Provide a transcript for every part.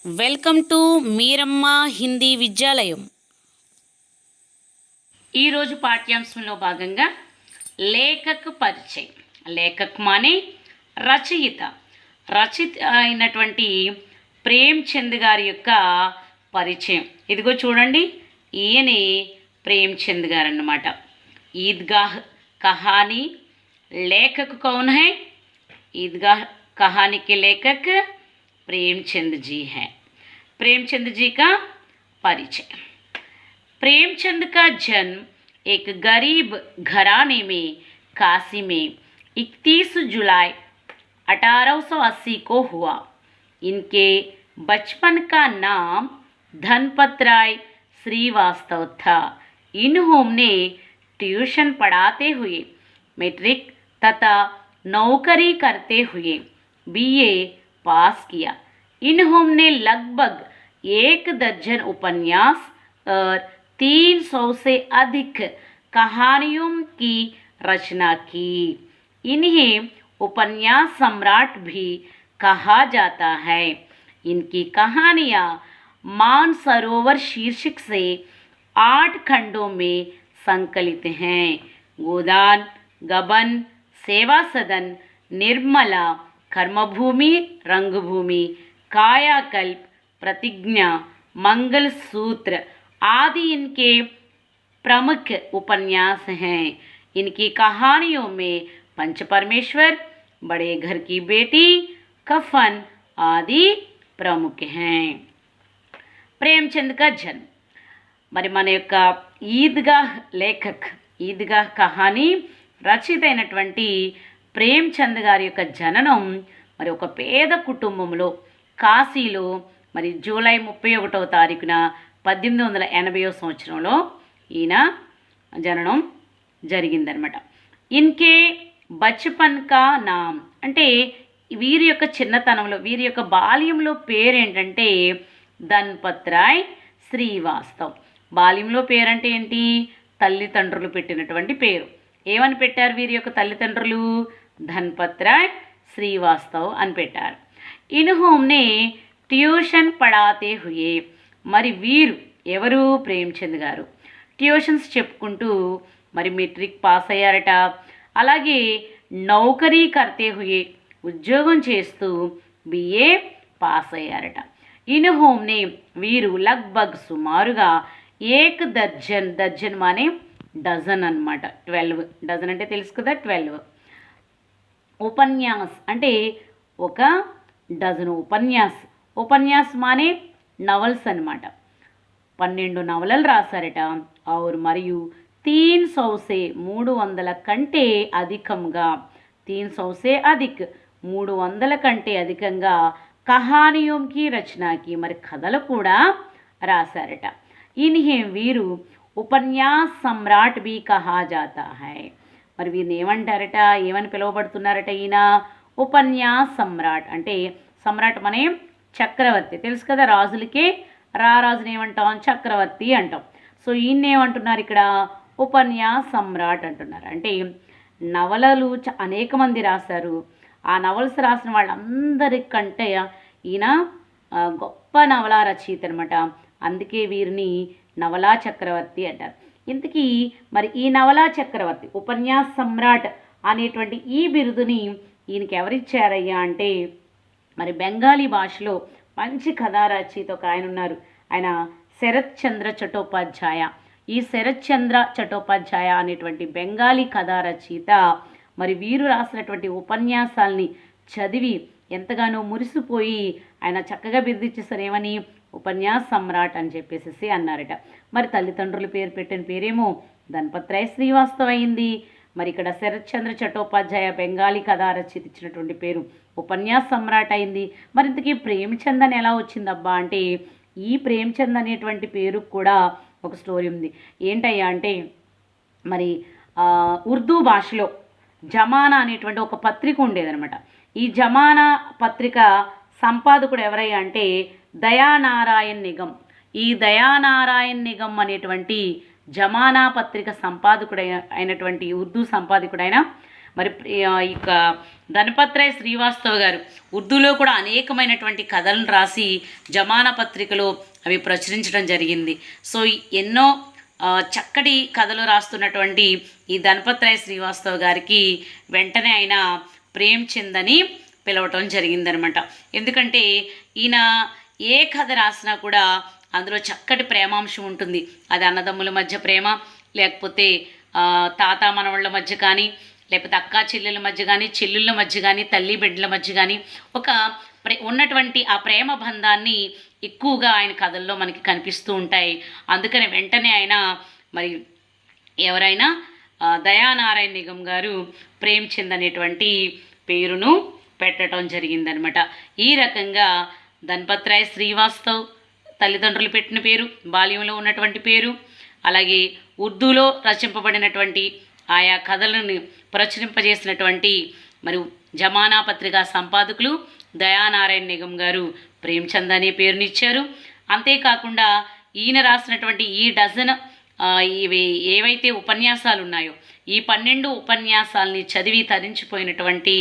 Welcome to మీరమ్మ Hindi విద్యాలయం. ఈరోజు పాఠ్యాంశంలో భాగంగా లేఖక్ పరిచయం. లేఖక్ మానే రచయిత అయినటువంటి ప్రేమ్చంద్ గారి యొక్క పరిచయం. ఇదిగో చూడండి, ఈయనే ప్రేమ్చంద్ గారు అన్నమాట. ఈద్గాహ్ కహానీ లేఖక్ కౌన్ హై? ईदगाह कहानी के लेखक प्रेमचंद जी हैं. प्रेमचंद जी का परिचय. प्रेमचंद का जन्म एक गरीब घराने में काशी में 31 जुलाई 1880 को हुआ. इनके बचपन का नाम धनपत राय श्रीवास्तव था. इन्होंने ट्यूशन पढ़ाते हुए मैट्रिक तथा नौकरी करते हुए बीए पास किया. इन्होंने लगभग 1 दर्जन उपन्यास और 300 से अधिक कहानियों की रचना की. इन्हें उपन्यास सम्राट भी कहा जाता है. इनकी कहानियाँ मानसरोवर शीर्षक से 8 खंडों में संकलित हैं. गोदान, गबन, सेवा सदन, निर्मला, कर्मभूमि, रंगभूमि, कायाकल्प, प्रतिज्ञा, मंगल सूत्र आदि इनके प्रमुख उपन्यास हैं. इनकी कहानियों में पंच परमेश्वर, बड़े घर की बेटी, कफन आदि प्रमुख हैं. प्रेमचंद का जन्म. మరి మన యొక్క ఈద్గాహ్ లేఖక్, ఈద్గాహ్ కహానీ రచయిత అయినటువంటి ప్రేమ్చంద్ గారి యొక్క జననం మరి ఒక పేద కుటుంబంలో కాశీలో మరి జూలై 31వ తారీఖున 1880వ సంవత్సరంలో ఈయన జననం జరిగిందనమాట. ఇన్కే బచ్పన్ కా నామ్ అంటే వీరి యొక్క చిన్నతనంలో, వీరి యొక్క బాల్యంలో పేరేంటంటే ధన్పత్ రాయ్ శ్రీవాస్తవ్. బాల్యంలో పేరంటే ఏంటి? తల్లిదండ్రులు పెట్టినటువంటి పేరు. ఏమని పెట్టారు వీరి యొక్క తల్లిదండ్రులు? ధన్పత్ రాయ్ శ్రీవాస్తవ్ అని పెట్టారు. ఇన్హోమ్నే ట్యూషన్ పడాతే హుయే. మరి వీరు ఎవరు? ప్రేమ్చంద్ గారు ట్యూషన్స్ చెప్పుకుంటూ మరి మెట్రిక్ పాస్ అయ్యారట. అలాగే నౌకరీ కర్తే హుయే, ఉద్యోగం చేస్తూ బిఏ పాస్ అయ్యారట. ఇన్హోమ్నే వీరు లగ్భగ్ సుమారుగా 1 దర్జన్, దర్జన్ మానే డజన్ అనమాట. 12 డజన్ అంటే తెలుసు కదా, 12 ఉపన్యాస్ అంటే ఒక డజను ఉపన్యాస్. ఉపన్యాస్ మానే నవల్స్ అనమాట. 12 నవలలు రాశారట. ఔర్ మరియు 300 से 300 కంటే అధికంగా, 300 से అధిక్ 300 కంటే అధికంగా కహానియోంకి రచనకి మరి కథలు కూడా రాశారట. ఇన్హేం వీరు ఉపన్యాస్ సమ్రాట్ బి కహా జాతా హై. మరి వీరిని ఏమంటారట? ఏమని పిలువబడుతున్నారట? ఈయన ఉపన్యాస్ సమ్రాట్ అంటే సమ్రాట్ మనే చక్రవర్తి. తెలుసు కదా, రాజులకే రారాజుని ఏమంటాం? చక్రవర్తి అంటాం. సో ఈయన ఏమంటున్నారు ఇక్కడ? ఉపన్యాస్ సమ్రాట్ అంటున్నారు. అంటే నవలలు అనేక మంది రాశారు. ఆ నవల్స్ రాసిన వాళ్ళందరికంటే ఈయన గొప్ప నవలా రచయిత అనమాట. అందుకే వీరిని నవలా చక్రవర్తి అంటారు. ఇంతకీ మరి ఈ నవలా చక్రవర్తి, ఉపన్యాస్ సమ్రాట్ అనేటువంటి ఈ బిరుదుని ఈయనకి ఎవరిచ్చారయ్యా అంటే మరి బెంగాలీ భాషలో మంచి కథా రచయిత ఒక ఆయన ఉన్నారు. ఆయన శరత్ చంద్ర చటోపాధ్యాయ. ఈ శరత్ చంద్ర చటోపాధ్యాయ అనేటువంటి బెంగాలీ కథా రచయిత మరి వీరు రాసినటువంటి ఉపన్యాసాల్ని చదివి ఎంతగానో మురిసిపోయి ఆయన చక్కగా బిరుదిచ్చేసారు. ఏమని? ఉపన్యాస్ సమ్రాట్ అని చెప్పేసి అన్నారట. మరి తల్లిదండ్రుల పేరు పెట్టిన పేరేమో ధన్పత్ రాయ్ శ్రీవాస్తవ్ అయింది. మరి ఇక్కడ శరత్ చంద్ర చటోపాధ్యాయ బెంగాలీ కథా రచయిత ఇచ్చినటువంటి పేరు ఉపన్యాస్ సమ్రాట్ అయింది. మరి ఇంతకీ ప్రేమ్చంద్ అని ఎలా వచ్చిందబ్బా అంటే ఈ ప్రేమ్చంద్ అనేటువంటి పేరు కూడా ఒక స్టోరీ ఉంది. ఏంటయ్యా అంటే మరి ఉర్దూ భాషలో జమానా అనేటువంటి ఒక పత్రిక ఉండేదనమాట. ఈ జమానా పత్రిక సంపాదకుడు ఎవరయ్యా అంటే దయానారాయణ్ నిగమ్. ఈ దయానారాయణ్ నిగమ్ అనేటువంటి జమానా పత్రిక సంపాదకుడైనటువంటి ఉర్దూ సంపాదకుడైన మరి ఇక ధనపత్రాయ్ శ్రీవాస్తవ్ గారు ఉర్దూలో కూడా అనేకమైనటువంటి కథలను రాసి జమానా పత్రికలో అవి ప్రచురించడం జరిగింది. సో ఎన్నో చక్కటి కథలు రాస్తున్నటువంటి ఈ ధనపత్రాయ్ శ్రీవాస్తవ్ గారికి వెంటనే ఆయన ప్రేమ్చంద్ అని పిలవటం జరిగిందనమాట. ఎందుకంటే ఈయన ఏ కథ రాసినా కూడా అందులో చక్కటి ప్రేమాంశం ఉంటుంది. అది అన్నదమ్ముల మధ్య ప్రేమ, లేకపోతే తాత మనవళ్ళ మధ్య కానీ, లేకపోతే అక్కా చెల్లెల మధ్య కానీ, చెల్లుళ్ళ మధ్య కానీ, తల్లి బిడ్డల మధ్య కానీ ఒక ఉన్నటువంటి ఆ ప్రేమ బంధాన్ని ఎక్కువగా ఆయన కథల్లో మనకి కనిపిస్తూ ఉంటాయి. అందుకని వెంటనే ఆయన మరి ఎవరైనా దయానారాయణ నిగమ్ గారు ప్రేమ్చంద్ అనేటువంటి పేరును పెట్టడం జరిగిందనమాట. ఈ రకంగా ధనపత్రాయ్ శ్రీవాస్తవ్ తల్లిదండ్రులు పెట్టిన పేరు, బాల్యంలో ఉన్నటువంటి పేరు, అలాగే ఉర్దూలో రచింపబడినటువంటి ఆయా కథలను ప్రచురింపజేసినటువంటి మరి జమానా పత్రికా సంపాదకులు దయానారాయణ నిగమ్ గారు ప్రేమ్చంద్ అనే పేరునిచ్చారు. అంతేకాకుండా ఈయన రాసినటువంటి ఈ డజన్ ఇవి ఏవైతే ఉపన్యాసాలు ఉన్నాయో ఈ 12 ఉపన్యాసాలని చదివి తరించిపోయినటువంటి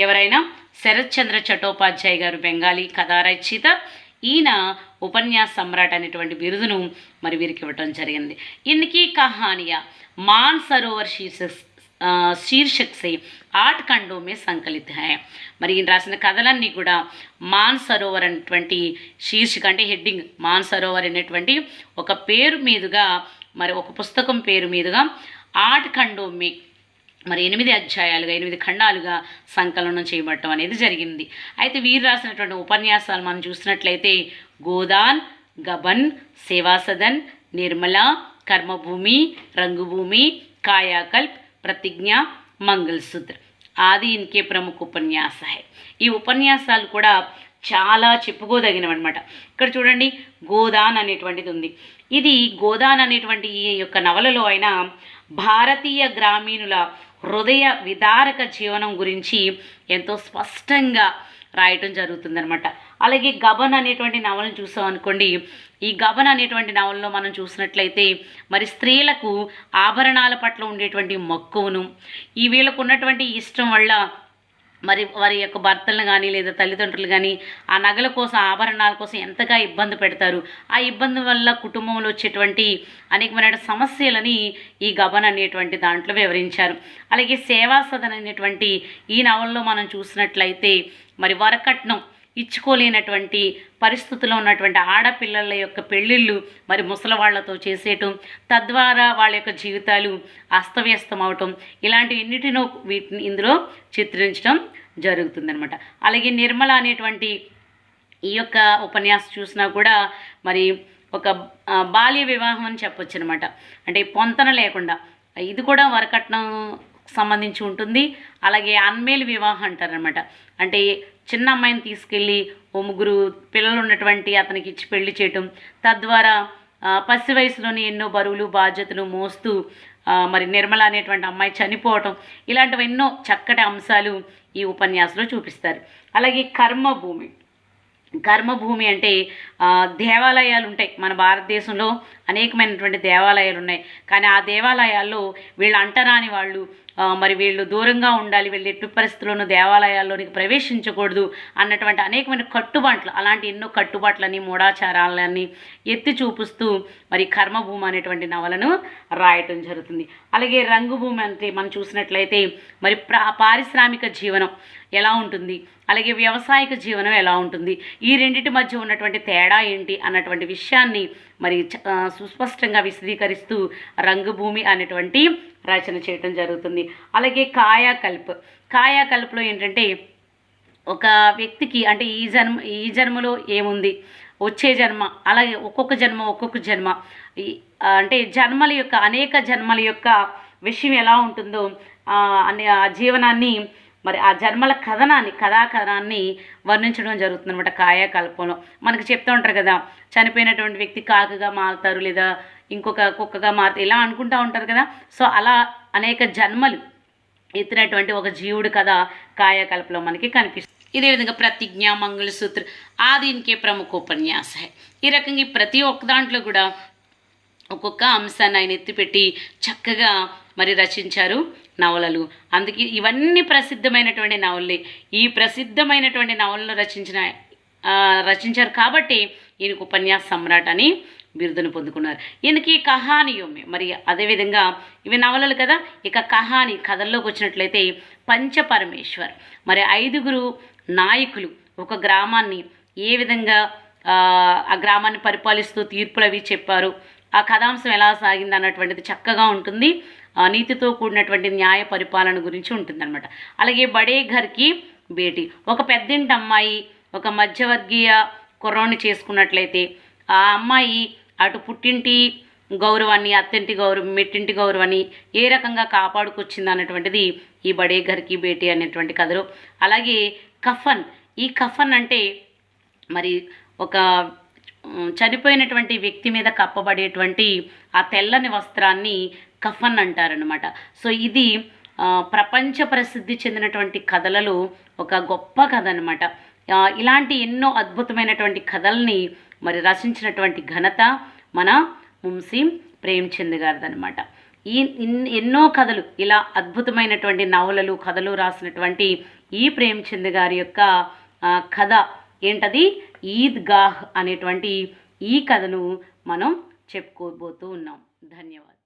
ఎవరైనా శరత్ చంద్ర చట్టోపాధ్యాయ్ గారు బెంగాలీ కథా రచయిత. ఈయన ఉపన్యాస సమ్రాట్ అనేటువంటి బిరుదును మరి వీరికి ఇవ్వటం జరిగింది. ఇన్కి కహానియా మాన్ సరోవర్ శీర్షక్ సే 8 ఖండో మే సంకలిత హై. మరి ఈయన రాసిన కథలన్నీ కూడా మాన్ సరోవర్ అనేటువంటి శీర్షిక అంటే హెడ్డింగ్ మాన్ సరోవర్ అనేటువంటి ఒక పేరు మీదుగా మరి ఒక పుస్తకం పేరు మీదుగా 8 ఖండో మే మరి 8 అధ్యాయాలుగా 8 ఖండాలుగా సంకలనం చేయబడటం అనేది జరిగింది. అయితే వీరు రాసినటువంటి ఉపన్యాసాలు మనం చూసినట్లయితే గోదాన్, గబన్, సేవాసదన్, నిర్మల, కర్మభూమి, రంగుభూమి, కాయాకల్ప్, ప్రతిజ్ఞ, మంగళసూత్ర ఆది ఇన్కే ప్రముఖ ఉపన్యాస హై. ఈ ఉపన్యాసాలు కూడా చాలా చెప్పుకోదగినవన్నమాట. ఇక్కడ చూడండి గోదాన్ అనేటువంటిది ఉంది. ఇది గోదాన్ అనేటువంటి ఈ యొక్క నవలలో అయినా భారతీయ గ్రామీణుల హృదయ విదారక జీవనం గురించి ఎంతో స్పష్టంగా రాయటం జరుగుతుందనమాట. అలాగే గబన్ అనేటువంటి నవలను చూసాం అనుకోండి, ఈ గబన్ అనేటువంటి నవలలో మనం చూసినట్లయితే మరి స్త్రీలకు ఆభరణాల పట్ల ఉండేటువంటి మక్కువను, ఈ వీళ్ళకు ఉన్నటువంటి ఇష్టం వల్ల మరి వారి యొక్క భర్తలను కానీ లేదా తల్లిదండ్రులు కానీ ఆ నగల కోసం ఆభరణాల కోసం ఎంతగా ఇబ్బంది పెడతారు, ఆ ఇబ్బంది వల్ల కుటుంబంలో వచ్చేటువంటి అనేకమైన సమస్యలని ఈ గబన్ అనేటువంటి దాంట్లో వివరించారు. అలాగే సేవాసదన్ అనేటువంటి ఈ నవల్లో మనం చూసినట్లయితే మరి వరకట్నం ఇచ్చుకోలేనటువంటి పరిస్థితుల్లో ఉన్నటువంటి ఆడపిల్లల యొక్క పెళ్ళిళ్ళు మరి ముసలివాళ్లతో చేసేయటం, తద్వారా వాళ్ళ యొక్క జీవితాలు అస్తవ్యస్తం అవటం, ఇలాంటి ఎన్నిటినో వీటిని ఇందులో చిత్రించడం జరుగుతుందనమాట. అలాగే నిర్మల అనేటువంటి ఈ యొక్క ఉపన్యాసం చూసినా కూడా మరి ఒక బాల్య వివాహం అని చెప్పొచ్చు అనమాట. అంటే పొంతన లేకుండా ఇది కూడా వరకట్నం సంబంధించి ఉంటుంది. అలాగే అన్మేల్ వివాహం అంటారనమాట. అంటే చిన్న అమ్మాయిని తీసుకెళ్ళి 3 పిల్లలు ఉన్నటువంటి అతనికి ఇచ్చి పెళ్లి చేయటం, తద్వారా పసి వయసులోని ఎన్నో బరువులు బాధ్యతలు మోస్తూ మరి నిర్మల అనేటువంటి అమ్మాయి చనిపోవటం, ఇలాంటివి ఎన్నో చక్కటి అంశాలు ఈ ఉపన్యాసంలో చూపిస్తారు. అలాగే కర్మభూమి అంటే దేవాలయాలు ఉంటాయి. మన భారతదేశంలో అనేకమైనటువంటి దేవాలయాలు ఉన్నాయి. కానీ ఆ దేవాలయాల్లో వీళ్ళు అంటరాని వాళ్ళు, మరి వీళ్ళు దూరంగా ఉండాలి, వీళ్ళు ఎట్టి పరిస్థితుల్లోనూ దేవాలయాల్లోనికి ప్రవేశించకూడదు అన్నటువంటి అనేకమైన కట్టుబాట్లు, అలాంటి ఎన్నో కట్టుబాట్లని మూఢాచారాలని ఎత్తి చూపిస్తూ మరి కర్మభూమి అనేటువంటి నవలను రాయటం జరుగుతుంది. అలాగే రంగుభూమి అంటే మనం చూసినట్లయితే మరి పారిశ్రామిక జీవనం ఎలా ఉంటుంది, అలాగే వ్యవసాయక జీవనం ఎలా ఉంటుంది, ఈ రెండింటి మధ్య ఉన్నటువంటి తేడా ఏంటి అన్నటువంటి విషయాన్ని మరి సుస్పష్టంగా విశదీకరిస్తూ రంగభూమి అనేటువంటి రచన చేయటం జరుగుతుంది. అలాగే కాయాకల్ప్లో ఏంటంటే ఒక వ్యక్తికి అంటే ఈ జన్మలో ఏముంది, వచ్చే జన్మ, అలాగే ఒక్కొక్క జన్మ అంటే జన్మల యొక్క అనేక జన్మల యొక్క విషయం ఎలా ఉంటుందో ఆ జీవనాన్ని మరి ఆ జన్మల కథాకథనాన్ని వర్ణించడం జరుగుతుంది అనమాట. కాయాకల్పంలో మనకు చెప్తూ ఉంటారు కదా, చనిపోయినటువంటి వ్యక్తి కాకుగా మారుతారు లేదా ఇంకొక కుక్కగా మారుతారు, ఇలా అనుకుంటూ ఉంటారు కదా. సో అలా అనేక జన్మలు ఎత్తినటువంటి ఒక జీవుడు కథ కాయాకల్పంలో మనకి కనిపిస్తుంది. ఇదే విధంగా ప్రతిజ్ఞ, మంగళసూత్ర ఆది ఇన్కే ప్రముఖ ఉపన్యాస హై. ఈ రకంగా ప్రతి ఒక్క దాంట్లో కూడా ఒక్కొక్క అంశాన్ని ఆయన ఎత్తిపెట్టి చక్కగా మరి రచించారు నవలలు. అందుకే ఇవన్నీ ప్రసిద్ధమైనటువంటి నవలలే. ఈ ప్రసిద్ధమైనటువంటి నవలను రచించారు కాబట్టి ఈయనకు ఉపన్యాస సమ్రాట్ అని బిరుదును పొందుకున్నారు. ఈయనకి కహానియోమే. మరి అదేవిధంగా ఇవి నవలలు కదా, ఇక కహాని కథల్లోకి వచ్చినట్లయితే పంచపరమేశ్వర్. మరి 5గురు నాయకులు ఒక గ్రామాన్ని ఏ విధంగా ఆ గ్రామాన్ని పరిపాలిస్తూ తీర్పులు అవి చెప్పారు, ఆ కథాంశం ఎలా సాగింది అన్నటువంటిది చక్కగా ఉంటుంది. నీతితో కూడినటువంటి న్యాయ పరిపాలన గురించి ఉంటుందన్నమాట. అలాగే బడే ఘర్కి బేటీ, ఒక పెద్దింటి అమ్మాయి ఒక మధ్యవర్గీయ కుర్రోని చేసుకున్నట్లయితే ఆ అమ్మాయి అటు పుట్టింటి గౌరవాన్ని, అత్తింటి గౌరవం, మెట్టింటి గౌరవాన్ని ఏ రకంగా కాపాడుకొచ్చింది అన్నటువంటిది ఈ బడే ఘర్కి బేటీ అనేటువంటి కథలో. అలాగే కఫన్, ఈ కఫన్ అంటే మరి ఒక చనిపోయినటువంటి వ్యక్తి మీద కప్పబడేటువంటి ఆ తెల్లని వస్త్రాన్ని కఫన్ అంటారనమాట. సో ఇది ప్రపంచ ప్రసిద్ధి చెందినటువంటి కథలలో ఒక గొప్ప కథ అనమాట. ఇలాంటి ఎన్నో అద్భుతమైనటువంటి కథల్ని మరి రచించినటువంటి ఘనత మన మున్షీ ప్రేమ్చంద్ గారిదనమాట. ఎన్నో కథలు, ఇలా అద్భుతమైనటువంటి నవలలు కథలు రాసినటువంటి ఈ ప్రేమ్చంద్ గారి యొక్క కథ ఏంటది, ఈద్గాహ్ అనేటువంటి ఈ కథను మనం చెప్పుకోబోతూ ఉన్నాం. ధన్యవాదాలు.